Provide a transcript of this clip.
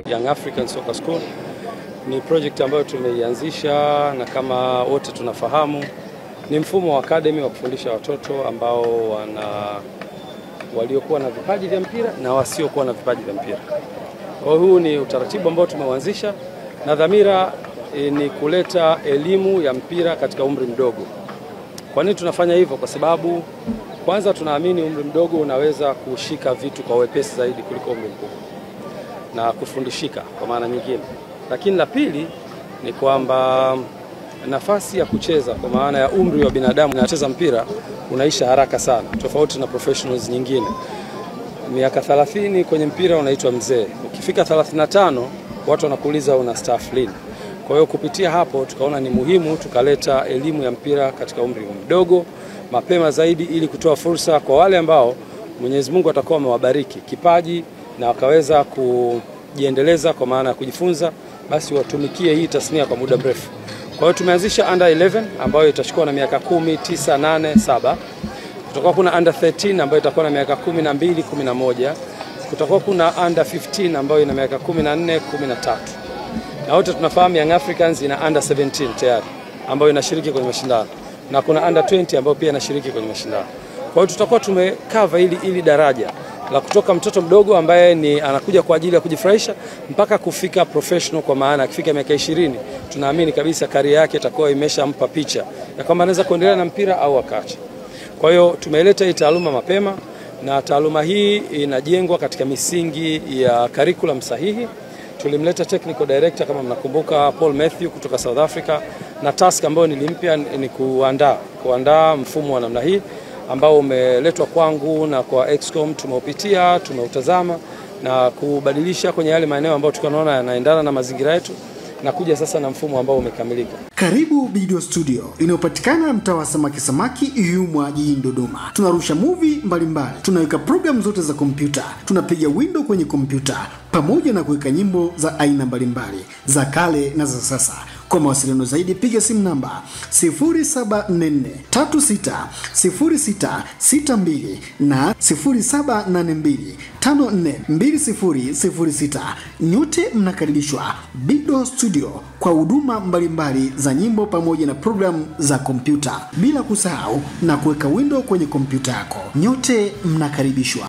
Young African Soccer School ni project ambayo tumeianzisha, na kama wote tunafahamu ni mfumo wa academy wa kufundisha watoto ambao waliokuwa na vipaji vya mpira na wasiokuwa na vipaji vya mpira. Huu ni utaratibu ambao tumeuanzisha, na dhamira ni kuleta elimu ya mpira katika umri mdogo. Kwa nini tunafanya hivyo? Kwa sababu kwanza tunaamini umri mdogo unaweza kushika vitu kwa wepesi zaidi kuliko umri mkubwa na kufundishika kwa maana nyingine. Lakini la pili ni kwamba nafasi ya kucheza kwa maana ya umri wa binadamu anacheza mpira unaisha haraka sana, tofauti na professionals nyingine. Miaka 30 kwenye mpira unaitwa mzee. Ukifika 35 watu wanakuuliza una staff lini. Kwa hiyo kupitia hapo tukaona ni muhimu tukaleta elimu ya mpira katika umri mdogo mapema zaidi, ili kutoa fursa kwa wale ambao Mwenyezi Mungu atakuwa amewabariki kipaji na wakaweza kujiendeleza kwa maana ya kujifunza, basi watumikie hii tasnia kwa muda mrefu. Kwa hiyo tumeanzisha under 11 ambayo itachukua na miaka 10, 9, 8, 7. Kutakuwa kuna under 13 ambayo itakuwa na miaka 12, 11. Kutakuwa kuna under 15 ambayo ina miaka 14, 13. Na wote tunafahamu Young Africans ina under 17 tayari ambayo inashiriki kwenye mashindano, na kuna under 20 ambayo pia inashiriki kwenye mashindano. Kwa hiyo tutakuwa tumekava ili daraja la kutoka mtoto mdogo ambaye anakuja kwa ajili ya kujifurahisha mpaka kufika professional, kwa maana akifika miaka 20 tunaamini kabisa career yake itakuwa imeshampa picha ya kwamba anaweza kuendelea na mpira au akaacha. Kwa hiyo tumeleta hii taaluma mapema, na taaluma hii inajengwa katika misingi ya curriculum sahihi. Tulimleta technical director kama mnakumbuka, Paul Matthew kutoka South Africa, na task ambayo nilimpia ni kuandaa mfumo wa namna hii ambao umeletwa kwangu na kwa Excom. Tumeupitia, tumeutazama na kubadilisha kwenye yale maeneo ambayo tunaona yanaendana na mazingira yetu, na kuja sasa na mfumo ambao umekamilika. Karibu Video Studio inayopatikana mtaa wa Samaki Yumwa jijini Dodoma. Tunarusha movie mbalimbali, tunaweka program zote za kompyuta, tunapiga window kwenye kompyuta, pamoja na kuweka nyimbo za aina mbalimbali za kale na za sasa. Kwa mawasiliano zaidi piga simu namba 0744360662 na 0782542006. Nyote mnakaribishwa Video Studio kwa huduma mbalimbali za nyimbo pamoja na programu za kompyuta, bila kusahau na kuweka window kwenye kompyuta yako. Nyote mnakaribishwa.